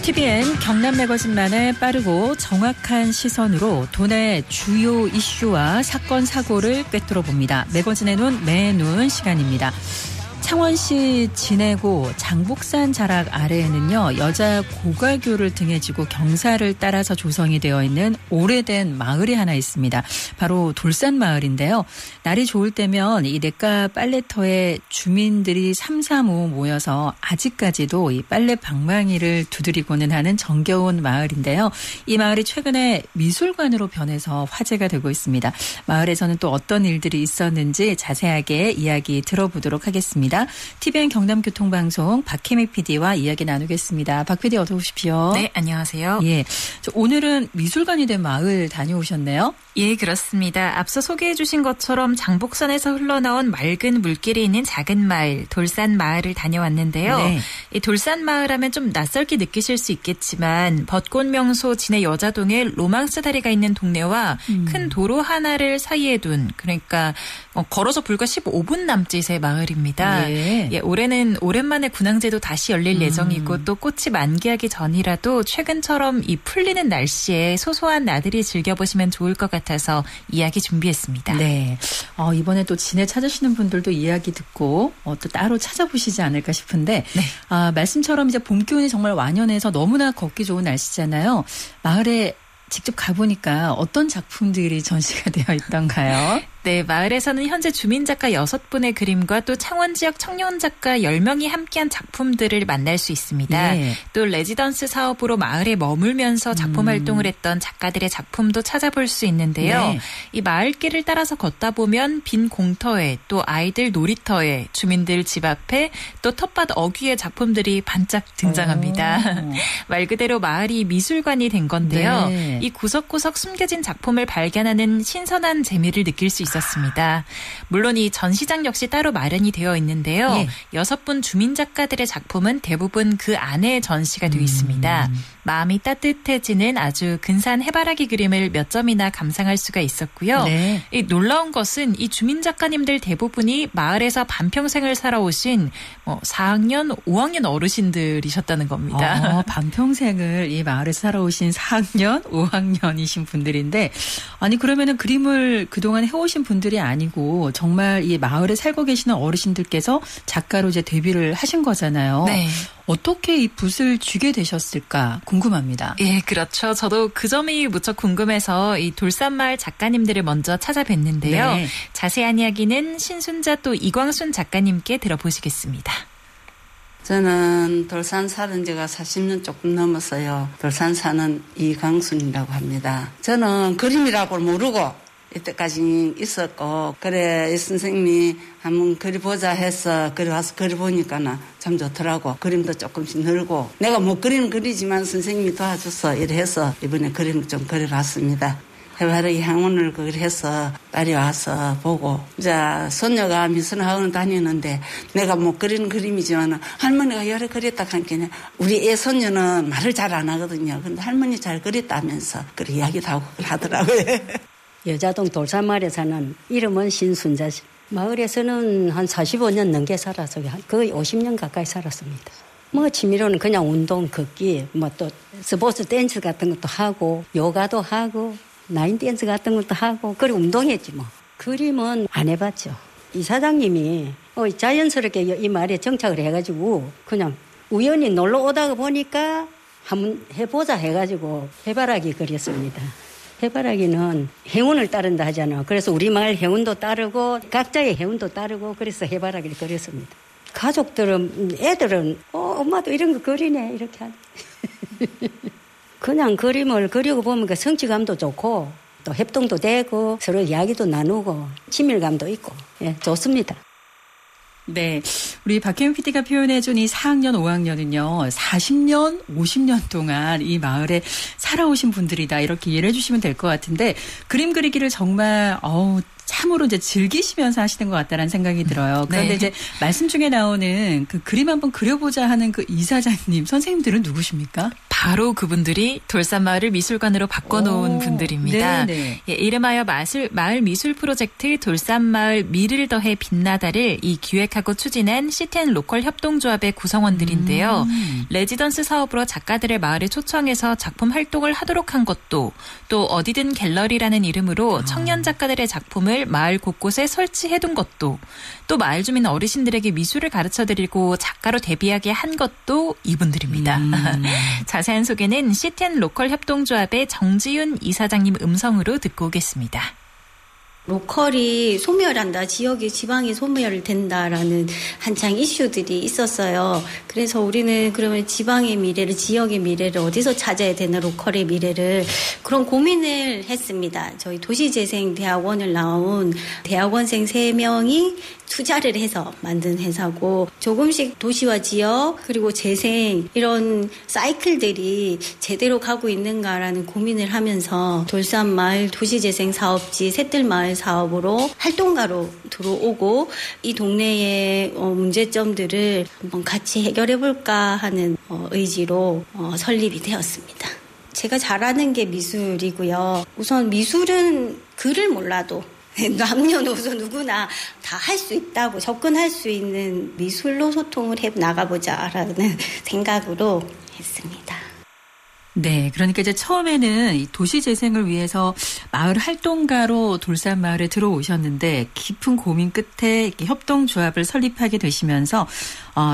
TVN 경남 매거진만의 빠르고 정확한 시선으로 도내 주요 이슈와 사건 사고를 꿰뚫어 봅니다. 매거진의 눈, 매눈 시간입니다. 창원시 진해고 장복산 자락 아래에는요, 여자 고가교를 등에 지고 경사를 따라서 조성이 되어 있는 오래된 마을이 하나 있습니다. 바로 돌산마을인데요. 날이 좋을 때면 이 냇가 빨래터에 주민들이 삼삼오오 모여서 아직까지도 이 빨래 방망이를 두드리고는 하는 정겨운 마을인데요. 이 마을이 최근에 미술관으로 변해서 화제가 되고 있습니다. 마을에서는 또 어떤 일들이 있었는지 자세하게 이야기 들어보도록 하겠습니다. TVN 경남교통방송 박혜미 PD와 이야기 나누겠습니다. 박 PD 어서 오십시오. 네, 안녕하세요. 예, 오늘은 미술관이 된 마을 다녀오셨네요. 예, 그렇습니다. 앞서 소개해 주신 것처럼 장복산에서 흘러나온 맑은 물길이 있는 작은 마을, 돌산마을을 다녀왔는데요. 네. 이 돌산마을 하면 좀 낯설게 느끼실 수 있겠지만 벚꽃 명소 진해 여자동에 로망스 다리가 있는 동네와 큰 도로 하나를 사이에 둔, 그러니까 걸어서 불과 15분 남짓의 마을입니다. 예. 예, 올해는 오랜만에 군항제도 다시 열릴 예정이고 또 꽃이 만개하기 전이라도 최근처럼 이 풀리는 날씨에 소소한 나들이 즐겨보시면 좋을 것 같아서 이야기 준비했습니다. 네, 이번에 또 진해 찾으시는 분들도 이야기 듣고 또 따로 찾아보시지 않을까 싶은데, 네. 말씀처럼 이제 봄 기온이 정말 완연해서 너무나 걷기 좋은 날씨잖아요. 마을에 직접 가보니까 어떤 작품들이 전시가 되어 있던가요? 네, 마을에서는 현재 주민 작가 6분의 그림과 또 창원 지역 청년 작가 10명이 함께한 작품들을 만날 수 있습니다. 예. 또 레지던스 사업으로 마을에 머물면서 작품 활동을 했던 작가들의 작품도 찾아볼 수 있는데요. 네. 이 마을길을 따라서 걷다 보면 빈 공터에 또 아이들 놀이터에 주민들 집 앞에 또 텃밭 어귀의 작품들이 반짝 등장합니다. 말 그대로 마을이 미술관이 된 건데요. 네. 이 구석구석 숨겨진 작품을 발견하는 신선한 재미를 느낄 수 있습니다. 있었습니다. 물론 이 전시장 역시 따로 마련이 되어 있는데요. 예. 6분 주민 작가들의 작품은 대부분 그 안에 전시가 되어 있습니다. 마음이 따뜻해지는 아주 근사한 해바라기 그림을 몇 점이나 감상할 수가 있었고요. 네. 이 놀라운 것은 이 주민 작가님들 대부분이 마을에서 반평생을 살아오신 4학년, 5학년 어르신들이셨다는 겁니다. 반평생을 이 마을에서 살아오신 4학년, 5학년이신 분들인데, 아니 그러면은 그림을 그동안 해오신 분들이 아니고 정말 이 마을에 살고 계시는 어르신들께서 작가로 이제 데뷔를 하신 거잖아요. 네. 어떻게 이 붓을 쥐게 되셨을까 궁금합니다. 예, 그렇죠. 저도 그 점이 무척 궁금해서 이 돌산마을 작가님들을 먼저 찾아뵀는데요. 네. 자세한 이야기는 신순자 또 이광순 작가님께 들어보시겠습니다. 저는 돌산 사는 지가 40년 조금 넘었어요. 돌산 사는 이광순이라고 합니다. 저는 그림이라고 모르고 이때까지 있었고, 그래, 이 선생님이 한번 그려보자 해서 그리 와서 그려보니까 참 좋더라고. 그림도 조금씩 늘고, 내가 못 그리는 그리지만 선생님이 도와줘서 이래 해서 이번에 그림을 좀 그려봤습니다. 해바라기 향원을 그래서 딸이 와서 보고, 이제 손녀가 미술학원 다니는데 내가 못 그리는 그림이지만 할머니가 여러 그렸다 하니까 우리 애 손녀는 말을 잘 안 하거든요. 근데 할머니 잘 그렸다면서 그래 이야기도 하고 하더라고요. 여자동 돌산마을에 사는 이름은 신순자 씨. 마을에서는 한 45년 넘게 살아서 거의 50년 가까이 살았습니다. 취미로는 그냥 운동, 걷기, 또 스포츠 댄스 같은 것도 하고, 요가도 하고, 라인 댄스 같은 것도 하고, 그리고 운동했지 뭐. 그림은 안 해봤죠. 이 사장님이 자연스럽게 이 마을에 정착을 해가지고 그냥 우연히 놀러 오다가 보니까 한번 해보자 해가지고 해바라기 그렸습니다. 해바라기는 행운을 따른다 하잖아. 그래서 우리 마을 행운도 따르고 각자의 행운도 따르고 그래서 해바라기를 그렸습니다. 가족들은, 애들은 엄마도 이런 거 그리네 이렇게 하네. 그냥 그림을 그리고 보면 그 성취감도 좋고 또 협동도 되고 서로 이야기도 나누고 친밀감도 있고 좋습니다. 네, 우리 박혜민 PD가 표현해준 이 4학년, 5학년은요. 40년, 50년 동안 이 마을에 살아오신 분들이다. 이렇게 이해를 해주시면 될 것 같은데 그림 그리기를 정말 참으로 이제 즐기시면서 하시는 것 같다라는 생각이 들어요. 그런데 네. 이제 말씀 중에 나오는 그 그림 한번 그려보자 하는 그 이사장님, 선생님들은 누구십니까? 바로 그분들이 돌산마을을 미술관으로 바꿔놓은 분들입니다. 예, 이름하여 마을 미술 프로젝트 돌산마을 미를 더해 빛나다를 이 기획하고 추진한 시텐 로컬 협동조합의 구성원들인데요. 레지던스 사업으로 작가들을 마을에 초청해서 작품 활동을 하도록 한 것도, 또 어디든 갤러리라는 이름으로 청년 작가들의 작품을 마을 곳곳에 설치해둔 것도, 또 마을 주민 어르신들에게 미술을 가르쳐드리고 작가로 데뷔하게 한 것도 이분들입니다. 자세한 소개는 시텐 로컬 협동조합의 정지윤 이사장님 음성으로 듣고 오겠습니다. 로컬이 소멸한다, 지역이 지방이 소멸된다라는 한창 이슈들이 있었어요. 그래서 우리는 그러면 지방의 미래를, 지역의 미래를 어디서 찾아야 되나, 로컬의 미래를, 그런 고민을 했습니다. 저희 도시재생대학원을 나온 대학원생 3명이 투자를 해서 만든 회사고, 조금씩 도시와 지역 그리고 재생 이런 사이클들이 제대로 가고 있는가라는 고민을 하면서 돌산마을 도시재생 사업지 셋들마을 사업으로 활동가로 들어오고, 이 동네의 문제점들을 한번 같이 해결해볼까 하는 의지로 설립이 되었습니다. 제가 잘하는 게 미술이고요. 우선 미술은 글을 몰라도 남녀노소 누구나 다 할 수 있다고, 접근할 수 있는 미술로 소통을 해 나가보자라는 생각으로 했습니다. 네, 그러니까 이제 처음에는 이 도시 재생을 위해서 마을 활동가로 돌산마을에 들어오셨는데, 깊은 고민 끝에 이렇게 협동조합을 설립하게 되시면서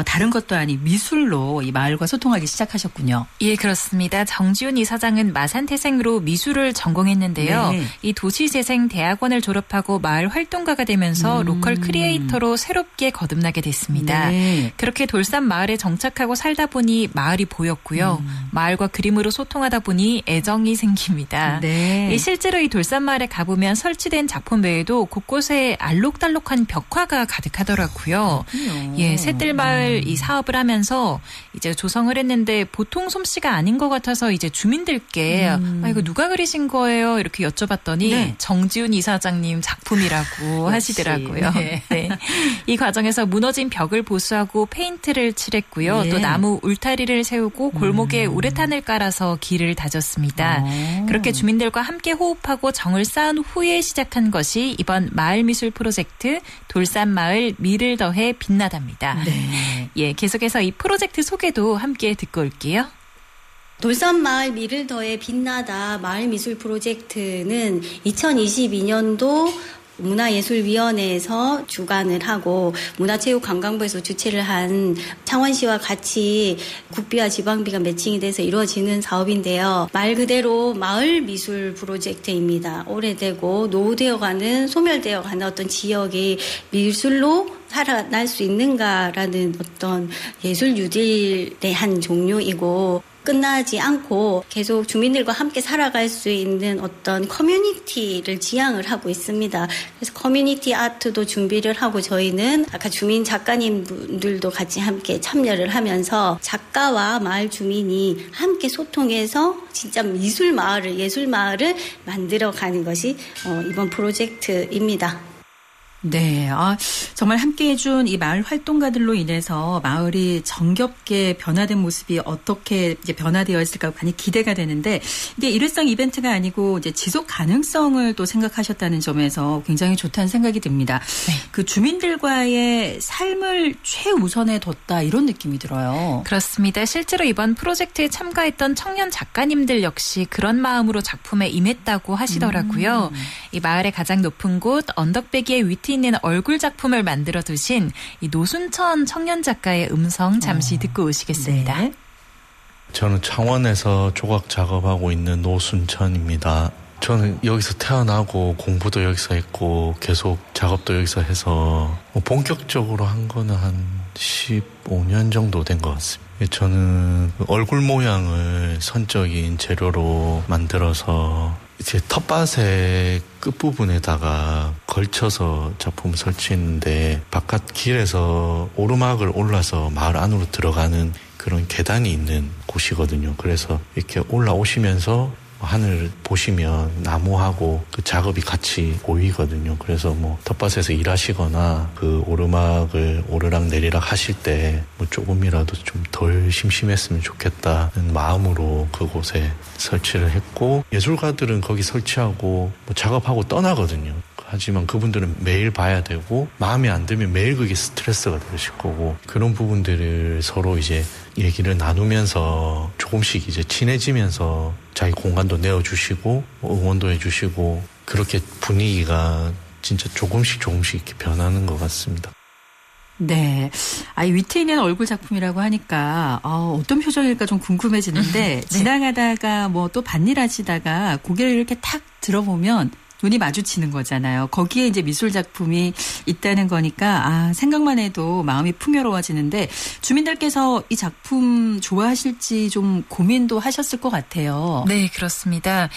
다른 것도 아닌 미술로 이 마을과 소통하기 시작하셨군요. 예, 그렇습니다. 정지훈 이사장은 마산태생으로 미술을 전공했는데요. 네. 이 도시재생대학원을 졸업하고 마을 활동가가 되면서 로컬 크리에이터로 새롭게 거듭나게 됐습니다. 네. 그렇게 돌산마을에 정착하고 살다 보니 마을이 보였고요. 마을과 그림으로 소통하다 보니 애정이 생깁니다. 네. 실제로 이 돌산마을에 가보면 설치된 작품 외에도 곳곳에 알록달록한 벽화가 가득하더라고요. 예, 셋들마을 이 사업을 하면서 이제 조성을 했는데 보통 솜씨가 아닌 것 같아서 이제 주민들께 이거 누가 그리신 거예요? 이렇게 여쭤봤더니 네. 정지훈 이사장님 작품이라고 하시더라고요. 네. 네. 이 과정에서 무너진 벽을 보수하고 페인트를 칠했고요. 네. 또 나무 울타리를 세우고 골목에 우레탄을 깔아서 길을 다졌습니다. 그렇게 주민들과 함께 호흡하고 정을 쌓은 후에 시작한 것이 이번 마을미술 프로젝트 돌산마을 미를 더해 빛나답니다. 네. 예, 계속해서 이 프로젝트 소개도 함께 듣고 올게요. 돌산마을 미를 더해 빛나다 마을미술 프로젝트는 2022년도 문화예술위원회에서 주관을 하고 문화체육관광부에서 주최를 한 창원시와 같이 국비와 지방비가 매칭이 돼서 이루어지는 사업인데요. 말 그대로 마을 미술 프로젝트입니다. 오래되고 노후되어가는, 소멸되어가는 어떤 지역이 미술로 살아날 수 있는가라는 어떤 예술 뉴딜의 한 종류이고, 끝나지 않고 계속 주민들과 함께 살아갈 수 있는 어떤 커뮤니티를 지향을 하고 있습니다. 그래서 커뮤니티 아트도 준비를 하고, 저희는 아까 주민 작가님들도 같이 함께 참여를 하면서 작가와 마을 주민이 함께 소통해서 진짜 미술 마을을, 예술 마을을 만들어가는 것이 이번 프로젝트입니다. 네, 정말 함께해준 이 마을 활동가들로 인해서 마을이 정겹게 변화된 모습이 어떻게 이제 변화되어 있을까 많이 기대가 되는데, 이게 일회성 이벤트가 아니고 이제 지속 가능성을 또 생각하셨다는 점에서 굉장히 좋다는 생각이 듭니다. 네. 그 주민들과의 삶을 최우선에 뒀다, 이런 느낌이 들어요. 그렇습니다. 실제로 이번 프로젝트에 참가했던 청년 작가님들 역시 그런 마음으로 작품에 임했다고 하시더라고요. 이 마을의 가장 높은 곳 언덕배기에 위트 있는 얼굴 작품을 만들어 두신 이 노순천 청년 작가의 음성 잠시 듣고 오시겠습니다. 네. 저는 창원에서 조각 작업하고 있는 노순천입니다. 저는 여기서 태어나고 공부도 여기서 했고 계속 작업도 여기서 해서 본격적으로 한 거는 한 15년 정도 된 것 같습니다. 저는 얼굴 모양을 선적인 재료로 만들어서 이제 텃밭의 끝부분에다가 걸쳐서 작품을 설치했는데, 바깥 길에서 오르막을 올라서 마을 안으로 들어가는 그런 계단이 있는 곳이거든요. 그래서 이렇게 올라오시면서 하늘 보시면 나무하고 그 작업이 같이 보이거든요. 그래서 뭐 텃밭에서 일하시거나 그 오르막을 오르락 내리락 하실 때 뭐 조금이라도 좀 덜 심심했으면 좋겠다는 마음으로 그곳에 설치를 했고, 예술가들은 거기 설치하고 뭐 작업하고 떠나거든요. 하지만 그분들은 매일 봐야 되고 마음에 안 들면 매일 그게 스트레스가 되실 거고, 그런 부분들을 서로 이제 얘기를 나누면서 조금씩 이제 친해지면서 자기 공간도 내어주시고 응원도 해주시고, 그렇게 분위기가 진짜 조금씩 이렇게 변하는 것 같습니다. 네. 위트 있는 얼굴 작품이라고 하니까 어떤 표정일까 좀 궁금해지는데 네. 지나가다가 뭐 또 밭일 하시다가 고개를 이렇게 탁 들어보면 눈이 마주치는 거잖아요. 거기에 이제 미술 작품이 있다는 거니까 생각만 해도 마음이 풍요로워지는데, 주민들께서 이 작품 좋아하실지 좀 고민도 하셨을 것 같아요. 네, 그렇습니다.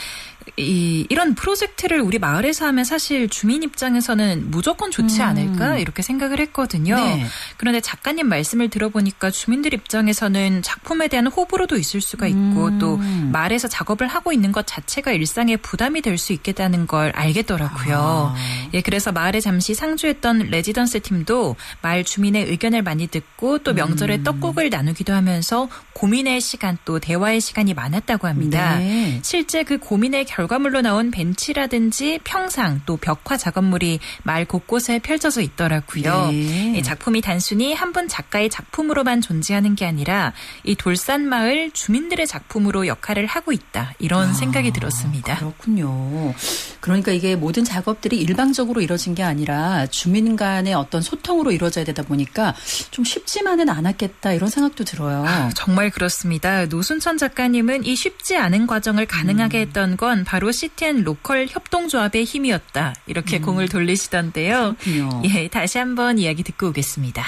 이런 프로젝트를 우리 마을에서 하면 사실 주민 입장에서는 무조건 좋지 않을까 이렇게 생각을 했거든요. 네. 그런데 작가님 말씀을 들어보니까 주민들 입장에서는 작품에 대한 호불호도 있을 수가 있고 또 마을에서 작업을 하고 있는 것 자체가 일상에 부담이 될 수 있겠다는 걸 알겠더라고요. 예, 그래서 마을에 잠시 상주했던 레지던스 팀도 마을 주민의 의견을 많이 듣고 또 명절에 떡국을 나누기도 하면서 고민의 시간 또 대화의 시간이 많았다고 합니다. 네. 실제 그 고민의 결과물로 나온 벤치라든지 평상 또 벽화 작업물이 마을 곳곳에 펼쳐져 있더라고요. 네. 이 작품이 단순히 한 분 작가의 작품으로만 존재하는 게 아니라 이 돌산마을 주민들의 작품으로 역할을 하고 있다, 이런 생각이 들었습니다. 그렇군요. 그러니까 이게 모든 작업들이 일방적으로 이루어진 게 아니라 주민 간의 어떤 소통으로 이루어져야 되다 보니까 좀 쉽지만은 않았겠다, 이런 생각도 들어요. 정말 그렇습니다. 노순천 작가님은 이 쉽지 않은 과정을 가능하게 했던 건 바로 CTN 로컬 협동조합의 힘이었다, 이렇게 공을 돌리시던데요. 그렇군요. 예, 다시 한번 이야기 듣고 오겠습니다.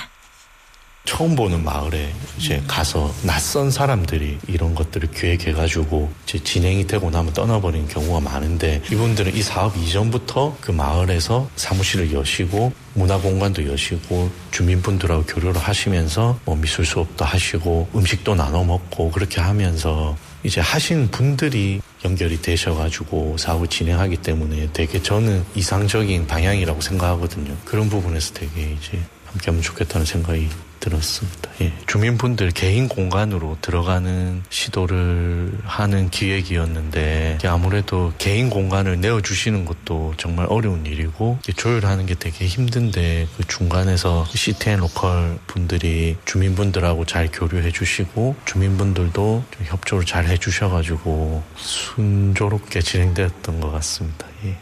처음 보는 마을에 이제 가서 낯선 사람들이 이런 것들을 기획해가지고 이제 진행이 되고 나면 떠나버리는 경우가 많은데, 이분들은 이 사업 이전부터 그 마을에서 사무실을 여시고 문화공간도 여시고 주민분들하고 교류를 하시면서 뭐 미술 수업도 하시고 음식도 나눠 먹고 그렇게 하면서 이제 하신 분들이 연결이 되셔가지고 사업을 진행하기 때문에 되게 저는 이상적인 방향이라고 생각하거든요. 그런 부분에서 되게 이제 함께하면 좋겠다는 생각이 들었습니다. 예. 주민분들 개인 공간으로 들어가는 시도를 하는 기획이었는데, 아무래도 개인 공간을 내어주시는 것도 정말 어려운 일이고 조율하는 게 되게 힘든데, 그 중간에서 CTN 로컬 분들이 주민분들하고 잘 교류해 주시고 주민분들도 좀 협조를 잘 해주셔가지고 순조롭게 진행되었던 것 같습니다. 예.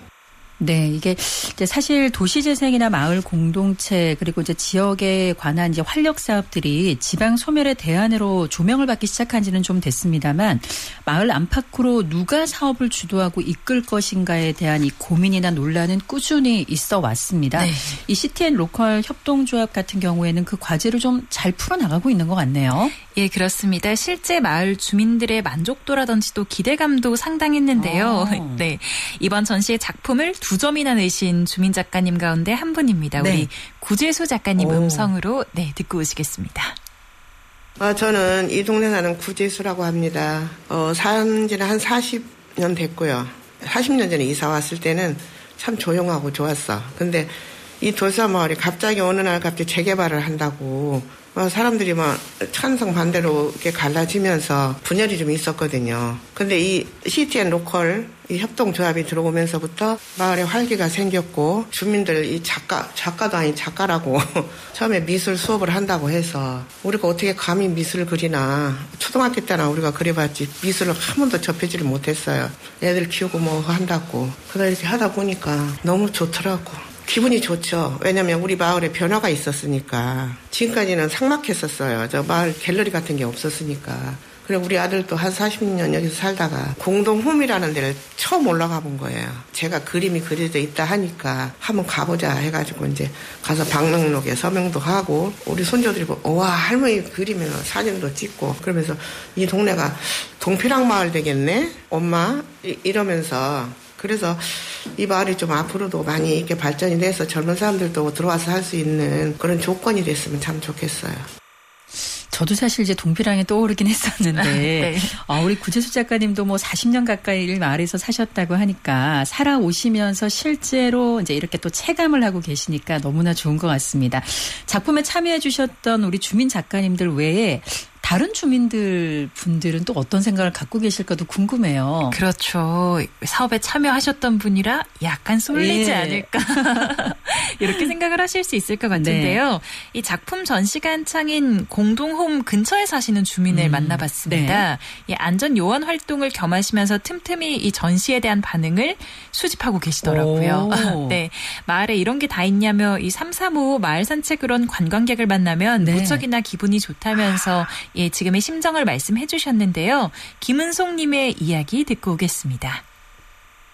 네, 이게 이제 사실 도시재생이나 마을 공동체 그리고 이제 지역에 관한 이제 활력 사업들이 지방 소멸의 대안으로 조명을 받기 시작한 지는 좀 됐습니다만, 마을 안팎으로 누가 사업을 주도하고 이끌 것인가에 대한 이 고민이나 논란은 꾸준히 있어 왔습니다. 네. 이 CTN 로컬 협동조합 같은 경우에는 그 과제를 좀 잘 풀어나가고 있는 것 같네요. 예, 그렇습니다. 실제 마을 주민들의 만족도라든지 또 기대감도 상당했는데요. 네, 이번 전시의 작품을 2점이나 내신 주민 작가님 가운데 한 분입니다. 네. 우리 구재수 작가님 음성으로 듣고 오시겠습니다. 저는 이 동네 사는 구재수라고 합니다. 산 지는 한 40년 됐고요. 40년 전에 이사 왔을 때는 참 조용하고 좋았어. 근데 이 돌산마을이 갑자기 어느 날 갑자기 재개발을 한다고 사람들이 막 찬성 반대로 이렇게 갈라지면서 분열이 좀 있었거든요. 근데 이 CTN 로컬 이 협동조합이 들어오면서부터 마을에 활기가 생겼고, 주민들 이 작가도 아닌 작가라고 처음에 미술 수업을 한다고 해서 우리가 어떻게 감히 미술을 그리나, 초등학교 때나 우리가 그려봤지 미술을 한 번도 접하지를 못했어요. 애들 키우고 뭐 한다고. 그러다 이렇게 하다 보니까 너무 좋더라고. 기분이 좋죠. 왜냐면 우리 마을에 변화가 있었으니까. 지금까지는 삭막했었어요. 저 마을 갤러리 같은 게 없었으니까. 그리고 우리 아들도 한 40년 여기서 살다가 공동홈이라는 데를 처음 올라가 본 거예요. 제가 그림이 그려져 있다 하니까 한번 가보자 해가지고 이제 가서 방명록에 서명도 하고, 우리 손주들이 와 할머니 그리면 사진도 찍고, 그러면서 이 동네가 동피랑 마을 되겠네 엄마 이러면서. 그래서 이 마을이 좀 앞으로도 많이 이렇게 발전이 돼서 젊은 사람들도 들어와서 할 수 있는 그런 조건이 됐으면 참 좋겠어요. 저도 사실 이제 동피랑이 떠오르긴 했었는데 네. 우리 구재수 작가님도 뭐 40년 가까이 마을에서 사셨다고 하니까 살아오시면서 실제로 이제 이렇게 또 체감을 하고 계시니까 너무나 좋은 것 같습니다. 작품에 참여해 주셨던 우리 주민 작가님들 외에 다른 주민들 분들은 또 어떤 생각을 갖고 계실까도 궁금해요. 그렇죠. 사업에 참여하셨던 분이라 약간 쏠리지 않을까 이렇게 생각을 하실 수 있을 것 같은데요. 네. 이 작품 전시가 한창인 공동홈 근처에 사시는 주민을 만나봤습니다. 네. 이 안전 요원 활동을 겸하시면서 틈틈이 이 전시에 대한 반응을 수집하고 계시더라고요. 네, 마을에 이런 게 다 있냐며 이 3, 4호 마을 산책을 온 관광객을 만나면 네. 무척이나 기분이 좋다면서 예, 지금의 심정을 말씀해 주셨는데요. 김은송님의 이야기 듣고 오겠습니다.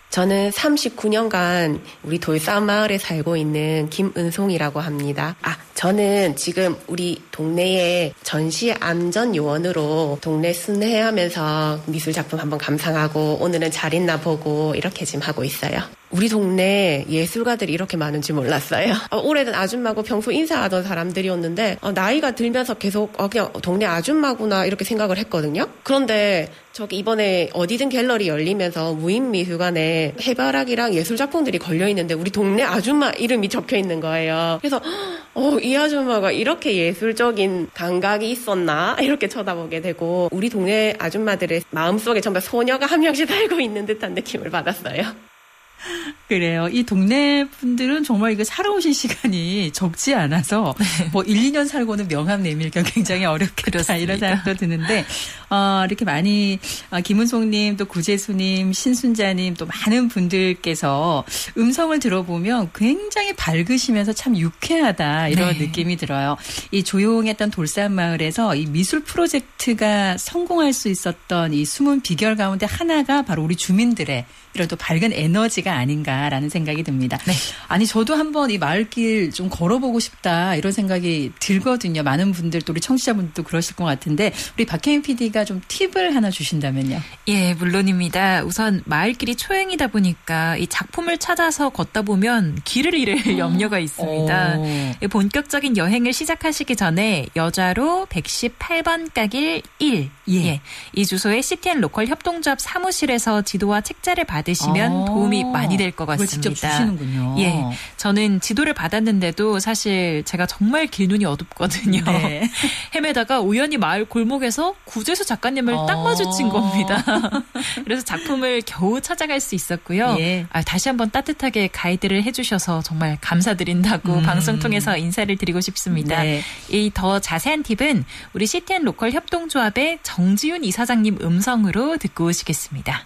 저는 39년간 우리 돌산 마을에 살고 있는 김은송이라고 합니다. 저는 지금 우리 동네에 전시 안전 요원으로 동네 순회하면서 미술 작품 한번 감상하고 오늘은 잘 있나 보고 이렇게 지금 하고 있어요. 우리 동네 예술가들이 이렇게 많은지 몰랐어요. 오래된 아줌마고 평소 인사하던 사람들이었는데 나이가 들면서 계속 그냥 동네 아줌마구나 이렇게 생각을 했거든요. 그런데 저기 이번에 어디든 갤러리 열리면서 무인미술관에 해바라기랑 예술작품들이 걸려있는데 우리 동네 아줌마 이름이 적혀있는 거예요. 그래서 이 아줌마가 이렇게 예술적인 감각이 있었나 이렇게 쳐다보게 되고 우리 동네 아줌마들의 마음속에 정말 소녀가 한 명씩 살고 있는 듯한 느낌을 받았어요. 그래요. 이 동네 분들은 정말 이거 살아오신 시간이 적지 않아서 뭐 1, 2년 살고는 명함 내밀기가 굉장히 어렵겠다 그렇습니다. 이런 생각도 드는데 이렇게 많이 김은송님 또 구재수님 신순자님 또 많은 분들께서 음성을 들어보면 굉장히 밝으시면서 참 유쾌하다 이런 네. 느낌이 들어요. 이 조용했던 돌산 마을에서 이 미술 프로젝트가 성공할 수 있었던 이 숨은 비결 가운데 하나가 바로 우리 주민들의 이런 또 밝은 에너지가 아닌가라는 생각이 듭니다. 네. 아니 저도 한번 이 마을길 좀 걸어보고 싶다 이런 생각이 들거든요. 많은 분들 또 우리 청취자분들도 그러실 것 같은데 우리 박혜인 PD가 좀 팁을 하나 주신다면요. 예, 물론입니다. 우선 마을길이 초행이다 보니까 이 작품을 찾아서 걷다 보면 길을 잃을 염려가 있습니다. 본격적인 여행을 시작하시기 전에 여자로 118번 가길 1. 예. 이 주소에 CTN 로컬 협동조합 사무실에서 지도와 책자를 받으시면 도움이 많이 될 것 같습니다. 그걸 직접 주시는군요. 예, 저는 지도를 받았는데도 사실 제가 정말 길눈이 어둡거든요. 네. 헤매다가 우연히 마을 골목에서 구재수 작가님을 딱 마주친 겁니다. 그래서 작품을 겨우 찾아갈 수 있었고요. 예. 다시 한번 따뜻하게 가이드를 해주셔서 정말 감사드린다고 방송 통해서 인사를 드리고 싶습니다. 네. 이 더 자세한 팁은 우리 CTN 로컬 협동조합의 정지윤 이사장님 음성으로 듣고 오시겠습니다.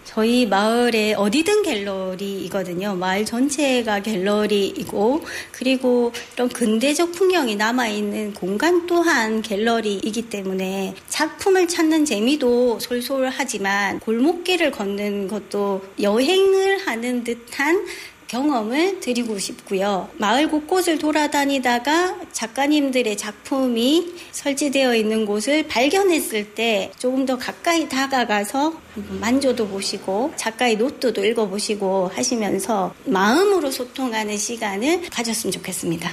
저희 마을에 어디든 갤러리이거든요. 마을 전체가 갤러리이고 그리고 이런 근대적 풍경이 남아있는 공간 또한 갤러리이기 때문에 작품을 찾는 재미도 솔솔하지만 골목길을 걷는 것도 여행을 하는 듯한 경험을 드리고 싶고요. 마을 곳곳을 돌아다니다가 작가님들의 작품이 설치되어 있는 곳을 발견했을 때 조금 더 가까이 다가가서 만져도 보시고 작가의 노트도 읽어보시고 하시면서 마음으로 소통하는 시간을 가졌으면 좋겠습니다.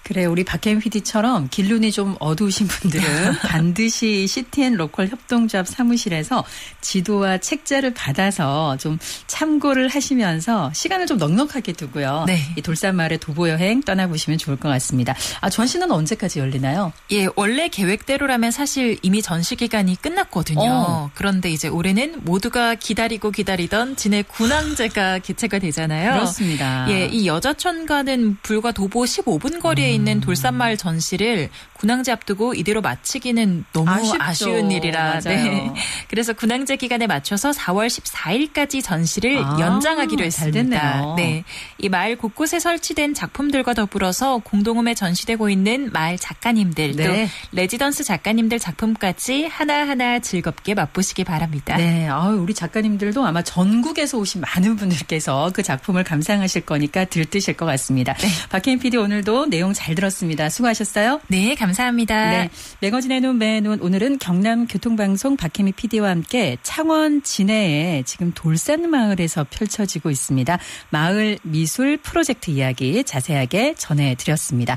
그래, 우리 박혜인 PD처럼 길눈이 좀 어두우신 분들은 반드시 CTN 로컬 협동조합 사무실에서 지도와 책자를 받아서 좀 참고를 하시면서 시간을 좀 넉넉하게 두고요. 네. 이 돌산마을의 도보여행 떠나보시면 좋을 것 같습니다. 전시는 언제까지 열리나요? 예, 원래 계획대로라면 사실 이미 전시 기간이 끝났거든요. 그런데 이제 올해는 모두가 기다리던 진해 군항제가 개최가 되잖아요. 그렇습니다. 예, 이 여자촌과는 불과 도보 15분 거리에 있는 돌산마을 전시를 군항제 앞두고 이대로 마치기는 너무 아쉬운 일이라. 네. 그래서 군항제 기간에 맞춰서 4월 14일까지 전시를 연장하기로 했습니다. 잘 됐네요. 네. 이 마을 곳곳에 설치된 작품들과 더불어서 공동홈에 전시되고 있는 마을 작가님들 네. 또 레지던스 작가님들 작품까지 하나하나 즐겁게 맛보시기 바랍니다. 네. 우리 작가님들도 아마 전국에서 오신 많은 분들께서 그 작품을 감상하실 거니까 들뜨실 것 같습니다. 네. 박혜인 PD 오늘도 내용 잘 들었습니다. 수고하셨어요. 네, 감사합니다. 네, 매거진의 눈 매눈 오늘은 경남교통방송 박혜미 PD와 함께 창원 진해에 지금 돌산마을에서 펼쳐지고 있습니다. 마을 미술 프로젝트 이야기 자세하게 전해드렸습니다.